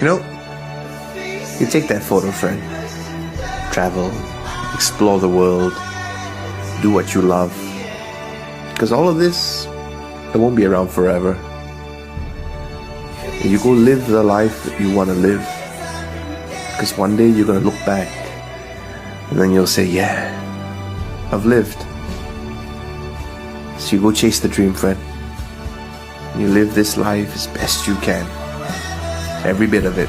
You know, you take that photo, friend. Travel, explore the world, do what you love. Because all of this, it won't be around forever. And you go live the life that you want to live. Because one day you're going to look back and then you'll say, yeah, I've lived. So you go chase the dream, friend. You live this life as best you can. Every bit of it.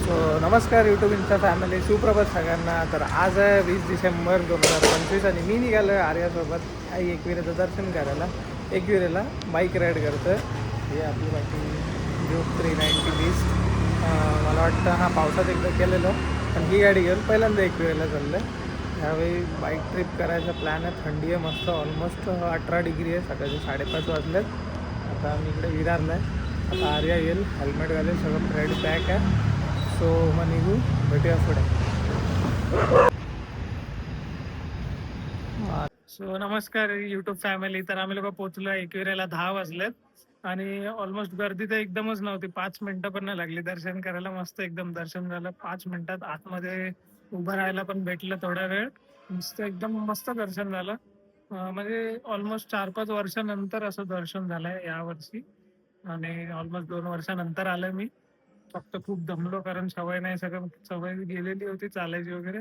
So नमस्कार YouTube Insta family, सुप्रभात सगळ्यांना. तर आज आहे 20 डिसेंबर 2025 आणि मी निघालो आहे आर्यासोबत आई एकविरेचं दर्शन करायला. एकविरेला बाईक राईड करतं. हे आपली बाकी ड्यूक 390 बीस्ट. मला वाटतं हा पावसात एकदा केलेलं, पण ही गाडी घेऊन पहिल्यांदा एकविरेला चाललं आहे. ह्यावेळी बाईक ट्रिप करायचा प्लॅन आहे. थंडी आहे मस्त, ऑलमोस्ट 18 डिग्री आहे. सकाळचे 5:30 वाजलेत. आता आम्ही इकडे विरारला आहे. आता आर्या येईल, हेल्मेट घालेल, सगळं रेडी पॅक आहे. सो मग निघू, भेटूया पुढे. सो नमस्कार यूट्यूब फॅमिली. तर आम्ही लोक पोहोचलो एकविरेला 10 वाजलेत आणि ऑलमोस्ट गर्दी तर एकदमच नव्हती. 5 मिनिटं पण नाही लागली दर्शन करायला. मस्त एकदम दर्शन झालं 5 मिनिटात. आतमध्ये उभं राहायला पण भेटलं थोडा वेळ. मस्त एकदम मस्त दर्शन झालं. म्हणजे ऑलमोस्ट 4-5 वर्षानंतर असं दर्शन झालंय यावर्षी. आणि ऑलमोस्ट 2 वर्षानंतर आलं मी. फक्त खूप दमलो, कारण सवय नाही, सगळं सवय गेलेली होती चालायची वगैरे.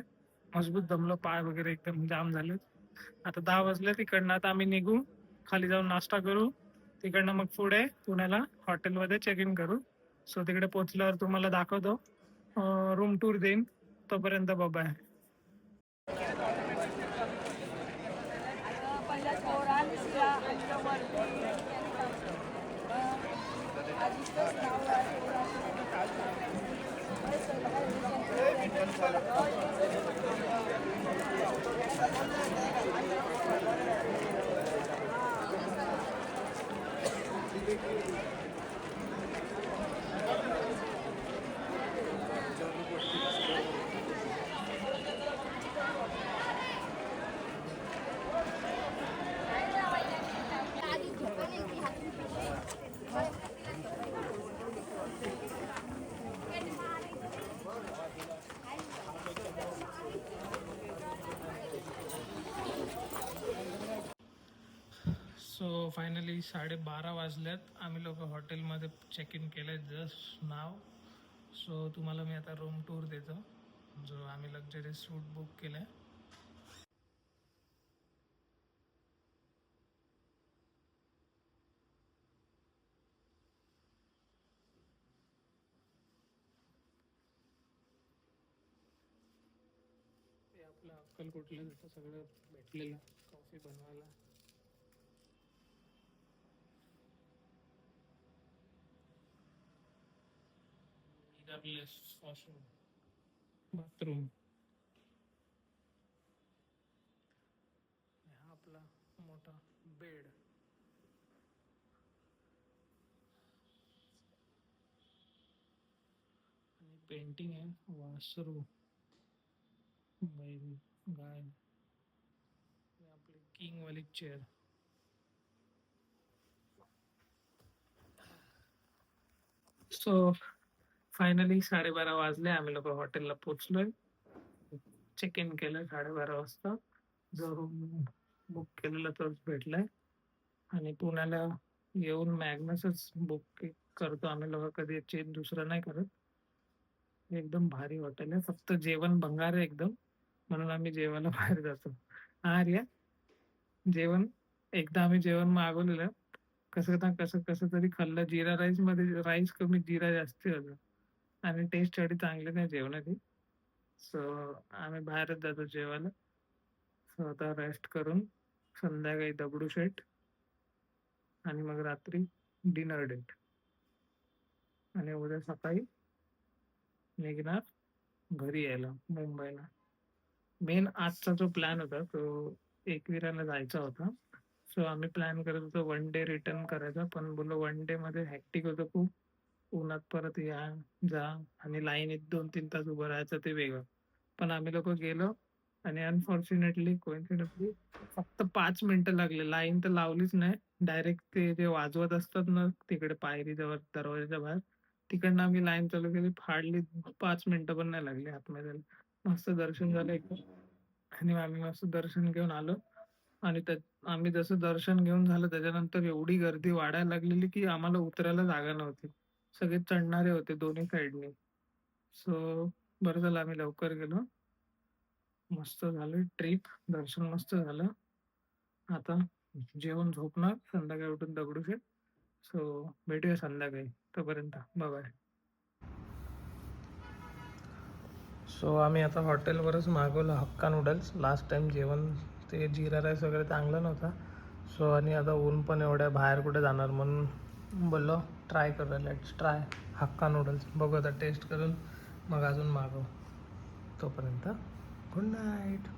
मजबूत दमलो, पाय वगैरे एकदम जाम झाले. आता 10 वाजले. तिकडनं आता आम्ही निघू, खाली जाऊन नाश्ता करू, तिकडनं मग पुढे पुण्याला हॉटेलमध्ये चेक इन करू. सो तिकडे पोहोचल्यावर तुम्हाला दाखवतो, रूम टूर देईन. तोपर्यंत बाय. सो फायनली 12:30 वाजल्यात. आम्ही लोक हॉटेलमध्ये चेक इन केलं आहे जस्ट नाव. सो तुम्हाला मी आता रूम टूर देतो, जो आम्ही लक्झरी सूट बुक केला आहे. ते आपलं अक्कलकोटला तिथं सगळं भेटलेलं, कॉफी बनवायला. वॉशरूम, बाथरूम, हा आपला मोठा बेड. आणि पेंटिंग आहे, वासरू, बैल, गाय, आपली किंगवाली चेअर. सो फायनली 12:30 वाजले. आम्ही लोक हॉटेलला पोचलोय. चेक इन केलं 12:30 वाजता. जो रूम बुक केलेला तोच भेटलाय. आणि पुण्याला येऊन मॅग्नसच बुक करतो आम्ही लोक, कधी चेंज दुसरं नाही करत. एकदम भारी हॉटेल आहे, फक्त जेवण भंगार आहे एकदम, म्हणून आम्ही जेवायला बाहेर जातो. हा रिया, जेवण एकदा आम्ही जेवण मागवलेलं, कसं ना कसं कसं तरी खाल्लं. जिरा राईस मध्ये राईस कमी, जिरा जास्ती होता. आणि टेस्ट एवढी चांगली नाही जेवणाची. सो आम्ही बाहेरच जातो जेवायला. सो आता रेस्ट करून संध्याकाळी दगडूशेठ आणि मग रात्री डिनर डेट आणि उद्या सकाळी निघणार घरी यायला मुंबईला. मेन आजचा जो प्लॅन होता तो एकविराला जायचा होता. सो आम्ही प्लॅन करत होतो 1 डे रिटर्न करायचा, पण बोललो 1 डे मध्ये हॅक्टिक होतं खूप. उन्हात परत या जा आणि लाईनीत 2-3 तास उभं राहायचं ते वेगळं. पण आम्ही लोक गेलो आणि अनफॉर्च्युनेटली कोइन्सिडेंटली फक्त 5 मिनिटं लागले. लाईन तर लावलीच नाही. डायरेक्ट ते जे वाजवत असतात ना तिकडे पायरीजवळ दरवाजाच्या बाहेर, तिकडनं आम्ही लाईन चालू केली. हार्डली 5 मिनिटं पण नाही लागली आतमध्ये जायला. मस्त दर्शन झालं एकदम आणि आम्ही मस्त दर्शन घेऊन आलो. आणि आम्ही जसं दर्शन घेऊन झालं त्याच्यानंतर एवढी गर्दी वाढायला लागलेली की आम्हाला उतरायला जागा नव्हती. सगळे चढणारे होते दोन्ही साईडनी. सो बरं झालं आम्ही लवकर गेलो. मस्त झालं ट्रिप, दर्शन मस्त झालं. आता जेवण झोपणार, संध्याकाळी उठून दगडूशेठ. सो भेटूया संध्याकाळी, तोपर्यंत बाय. सो आम्ही आता हॉटेलवरच मागवलं हक्का नूडल्स. लास्ट टाइम जेवण ते जिरा राईस वगैरे चांगलं नव्हता. सो आणि आता ऊन पण एवढ्या बाहेर कुठे जाणार म्हणून बोललो ट्राय करूया, लेट्स ट्राय हक्का नूडल्स. बघू आता टेस्ट करून मग अजून मागव. तोपर्यंत good night.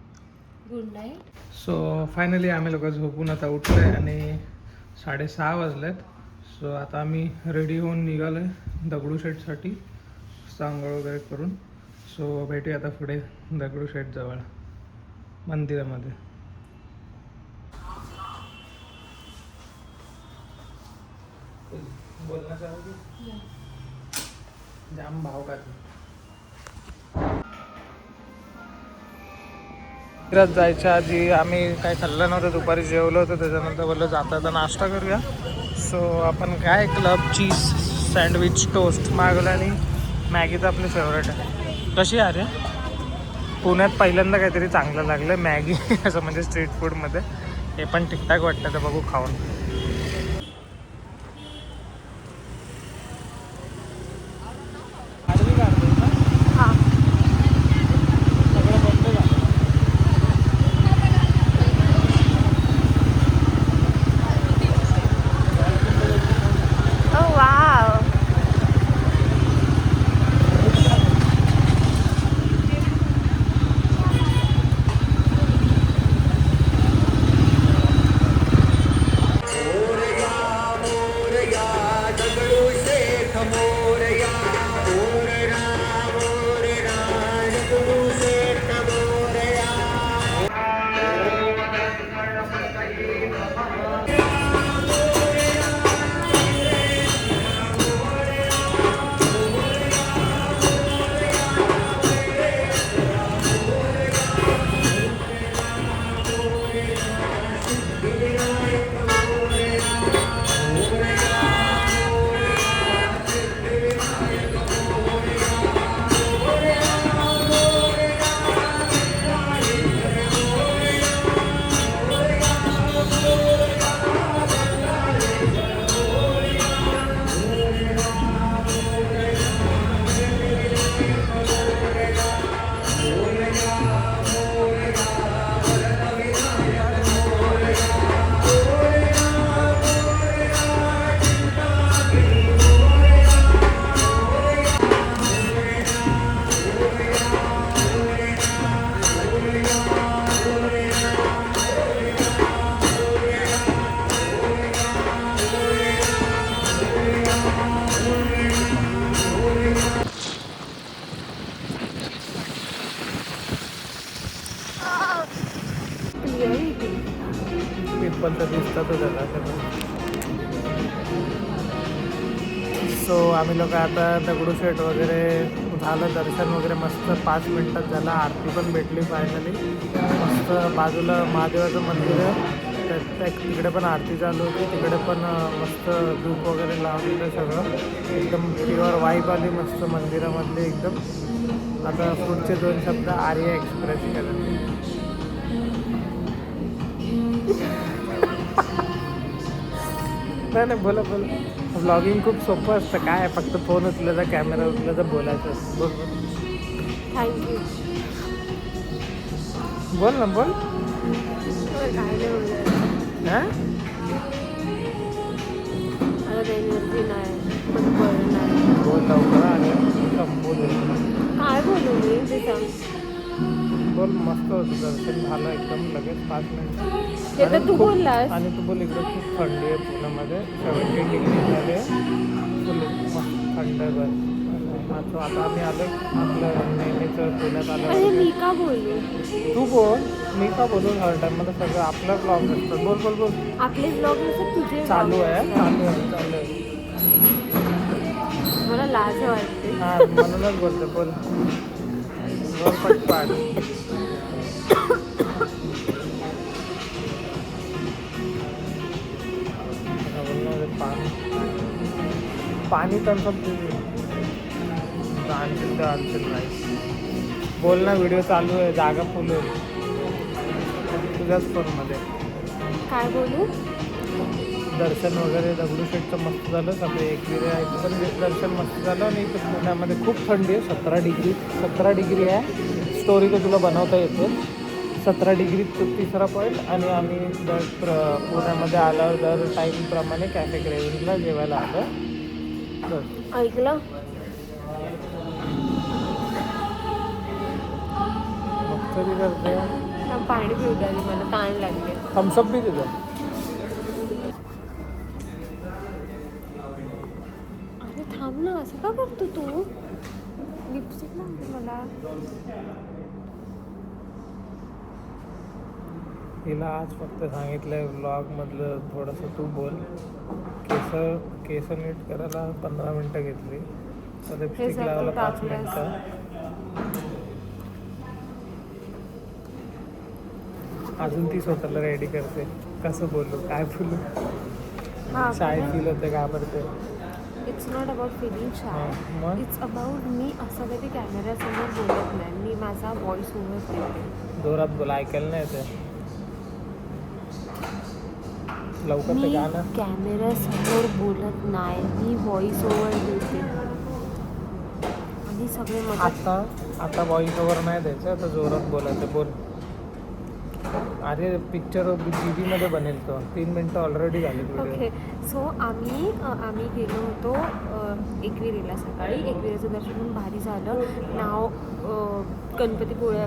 Good night. So finally आम्ही लोक झोपून आता उठलो आहे आणि 6:30 वाजलेत. सो आता आम्ही रेडी होऊन निघालो आहे दगडूशेठसाठी, आंघोळ वगैरे करून. सो भेटूया आता पुढे दगडूशेठजवळ मंदिरामध्ये. जाम भाव का मंदिरात जायच्या आधी आम्ही काय खाल्लं नव्हतं, दुपारी जेवलो होतो. त्याच्यानंतर बोललो जाता आता नाश्ता करूया. सो आपण काय क्लब चीज सँडविच टोस्ट मागवलं आणि मॅगी तर आपली फेवरेट आहे. कशी आहे रे? पुण्यात पहिल्यांदा काहीतरी चांगलं लागलं मॅगी असं म्हणजे स्ट्रीट फूडमध्ये. हे पण ठीकठाक वाटतं, तर बघू खाऊन. पिंपल तर दिसतातच त्याला. सो आम्ही लोक आता दगडूशेठ वगैरे झालं, दर्शन वगैरे मस्त 5 मिनिटात झालं. आरती पण भेटली फायनली. मस्त बाजूला महादेवाचं मंदिर आहे, त्या तिकडे पण आरती चालू होती. तिकडे पण मस्त धूप वगैरे लावलेलं सगळं. एकदम प्युअर वाईब आली मस्त मंदिरामधली एकदम. आता पुढचे 2 शब्द आर्या एक्सप्रेस केलं. नाही बोला. व्लॉगिंग खूप सोपं असतं. काय फक्त फोन उचलायचा, कॅमेरा उचलायचा, बोलायचं. बोल. थँक्यू. बोल ना बोल. काय नाही बोलत. हा मला काही एनर्जी नाही, पण बरं नाही. बोल लवकर आणि बोल. काय बोलू मी ते सांग. बोल. मस्त होतं दर्शन झालं एकदम लगेच 5 मिनिटं. ते तर तू बोललास. आणि तू बोल इकडे खूप थंडी आहे पुण्यामध्ये 70 डिग्री झाले. फुल मस्त थंड आहे बस. आता आम्ही आलो आपलं नेहमीचं पुण्यात अरे आलं. मी का बोलू. तू बोल. मी का बोलून हर टाईममध्ये सगळं आपलं ब्लॉग असतं. बोल बोल बोल. आपले ब्लॉग नसतात तुझे. चालू आहे चालू आहे चालू आहे. मला लाज वाटते. हां म्हणूनच बोलते. बोल बोल पटपाट. पाणी त्यांचं आणशील तर आणशील नाही. बोल ना. व्हिडिओ चालू आहे. जागा फुल आहे तुझ्याच फोनमध्ये. काय बोलू. दर्शन वगैरे दगडूशेठचं मस्त झालं. सगळे एकविरा पण दर्शन मस्त झालं. आणि इथं पुण्यामध्ये खूप थंडी आहे. 17 डिग्री आहे. स्टोरी तर तुला बनवता येते. 17 डिग्री तिसरा पॉईंट. आणि आम्ही पुण्यामध्ये आल्यावर दर टाईमप्रमाणे कॅफे क्रेविंगला जेवायला आलं. बस. ऐकलं. मग तरी करते. पाणी पिऊ द्या मला ताण लागले. थम्सअप बी तिथं. अरे थांब ना. असं का करतो तू. लिपस्टिक लागते मला. हिला आज फक्त सांगितलं आहे व्लॉगमधलं थोडंसं तू बोल. केस नीट करायला 15 मिनटं घेतली. तर लिपस्टिक लावायला 5 मिनटं. अजून ती स्वतःला रेडी करते. कसं बोलू काय बोलू. शाय फील होते घाबरते. It's not about feeling shy. मग इट्स अबाउट मी असं कधी कॅमेऱ्यासमोर बोलत नाही. मी माझा व्हॉइस ओव्हर देते. जोरात बोला ऐकायला नाही येते. लवकर मी ते गाणं. कॅमेऱ्यासमोर बोलत नाही. मी व्हॉइस ओव्हर देते. आणि सगळे आता व्हॉइस ओव्हर नाही द्यायचं. आता जोरात बोलायचं. बोल. अरे पिक्चर जीबीमध्ये बनेल तो. 3 मिनटं ऑलरेडी झाली. ओके. सो आम्ही गेलो होतो एकविरेला सकाळी. एकविरेचं दर्शन पण भारी झालं. नाव गणपतीपुळे.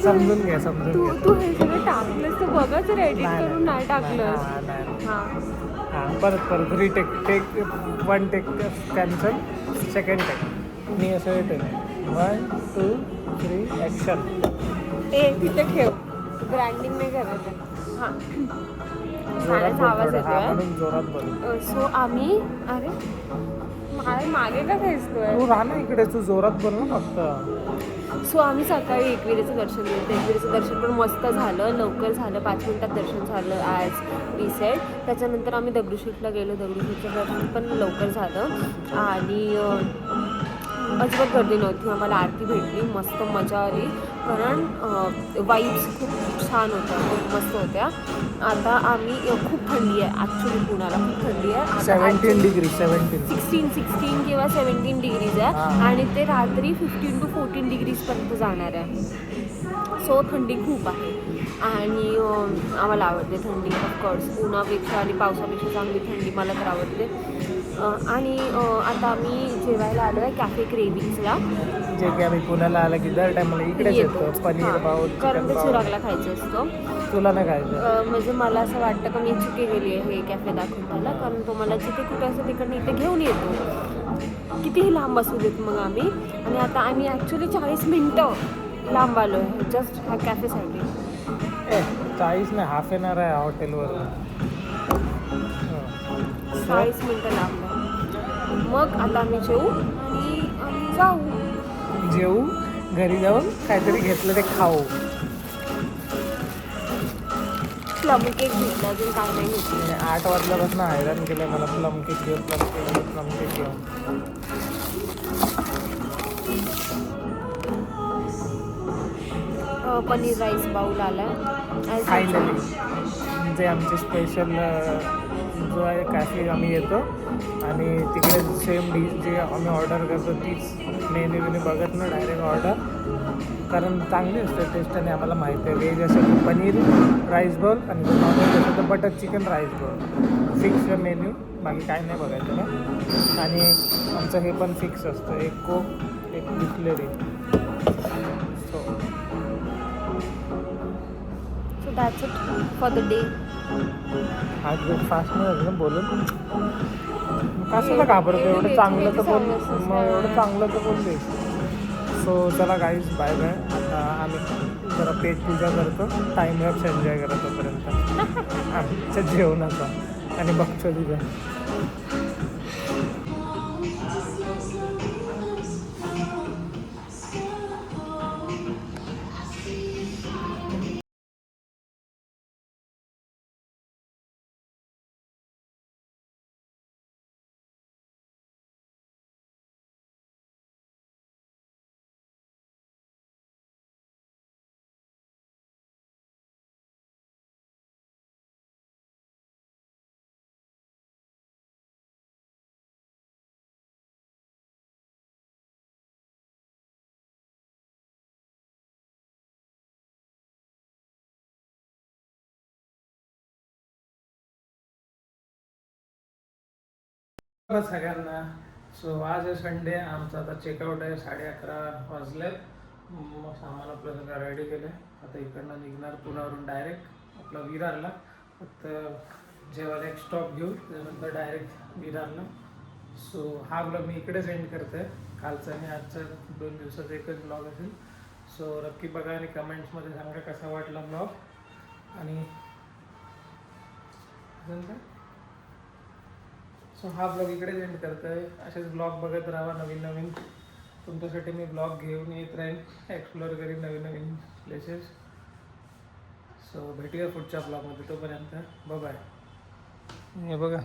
समजून घ्या तू हे सगळं टाकलंस तर बघच एडिट करून नाही टाकलं. हां परत retake 1 take cancel. Second take. मी असं येते. 1 2 3 ॲक्शन. तिथे ठेव. ब्रँडिंग नाही करायचं. हां आवाज येतोय. जोरात बोल. सो आम्ही अरे मागे का खेचतोय. तू राहा ना इकडे. तू जोरात बोल ना फक्त. सो आम्ही सकाळी एकविरेचं दर्शन घेतलं. एकविरेचं दर्शन पण मस्त झालं. लवकर झालं. 5 मिनिटात दर्शन झालं ॲज वी सेड. त्याच्यानंतर आम्ही दगडूशेठला गेलो. दगडूशेठचं दर्शन पण लवकर झालं. आणि अजिबात गर्दी नव्हती. आम्हाला आरती भेटली. मस्त मजा आली. कारण वाईब्स खूप छान होत्या. खूप मस्त होत्या. आता आम्ही खूप थंडी आहे ॲक्च्युली. पुण्याला खूप थंडी आहे. 17 डिग्री 16 किंवा 17 डिग्रीज आहे. आणि ते रात्री 15 to 14 डिग्रीजपर्यंत जाणार आहे. सो थंडी खूप आहे. आणि आम्हाला आवडते थंडी ऑफकोर्स. उन्हापेक्षा आणि पावसापेक्षा चांगली थंडी मला तर आवडते. आणि आता आम्ही जेवायला आलो आहे कॅफे क्रेविंग्सला. जे की आम्ही पुण्याला आलं की दर टायमाला इकडेच येतो. पनीर पाव कारण ते चिरागला खायचं असतं. तुला नाही खायचं. म्हणजे मला असं वाटतं का मी चुकी गेली आहे हे कॅफे दाखवून मला. कारण तो मला जिथे कुठे असं तिकडनं इथे घेऊन येतो. कितीही लांब असू देत मग आम्ही. आणि आता आम्ही ॲक्च्युली 40 मिनटं लांब आलो आहे जस्ट ह्या कॅफेसाठी. 40 नाही हाफ एन आवर आहे हॉटेलवर. 40 मिनटं लांब आहे. मग आता आम्ही जेवू आणि आम्ही जाऊ. जेवू. घरी जाऊन काहीतरी घेतलं ते खाऊ. प्लम केक घेतला. अजून काय नाही घेतलं. 8 वाजल्यापासून हैराण केलं मला. प्लम केक घेऊन प्लम केक घेऊन. पनीर राईस बाउल आला फायनली. जे आमचे स्पेशल जो आहे कॅफे आम्ही येतो आणि तिकडे सेम डिश जे आम्ही ऑर्डर करतो तीच मेन्यू बघत ना डायरेक्ट ऑर्डर, कारण चांगली असते टेस्ट आणि आम्हाला माहिती आहे. व्हेज असेल तर पनीर राईस बॉल आणि जर नॉनव्हेज असेल तर butter chicken rice ball, fix menu, बाकी काय नाही बघायचं ना. आणि आमचं हे पण फिक्स असतं, एक कोक एक Bisleri. So that's it for the day. आज ब्रेकफास्ट नाही झालं बोलून कशाला घाबरतो, एवढं चांगलं तर बोल, मग एवढं चांगलं तर बोलले. सो चला गाईज, बाय बाय. आता आम्ही जरा पेट पूजा करतो, टाईम लॅप्स एन्जॉय करा तोपर्यंत आमच्या जेवणाचा, आणि बघतो तिथं. सगळ्यांना. सो आज आहे संडे, आमचा आता चेकआउट आहे, 11:30 वाजले. मग सामान आपलं सगळं रेडी केलं आहे. आता इकडनं निघणार पुण्यावरून डायरेक्ट आपला विरारला. फक्त जेवायला एक स्टॉप घेऊ, त्यानंतर डायरेक्ट विरारला. सो हा ब्लॉग मी इकडेच एंड करतो आहे. कालचा आणि आजचा 2 दिवसाचा एकच ब्लॉग असेल. सो नक्की बघा आणि कमेंट्समध्ये सांगा कसा वाटला ब्लॉग. आणि अजून काय, सो हा ब्लॉग इकडेच एंड करतो आहे. असेच ब्लॉग बघत राहा, नवीन नवीन तुमच्यासाठी मी ब्लॉग घेऊन येत राहीन, एक्सप्लोअर करीन नवीन नवीन प्लेसेस. सो भेटूया पुढच्या ब्लॉगमध्ये, तोपर्यंत बाय बाय. हे बघा.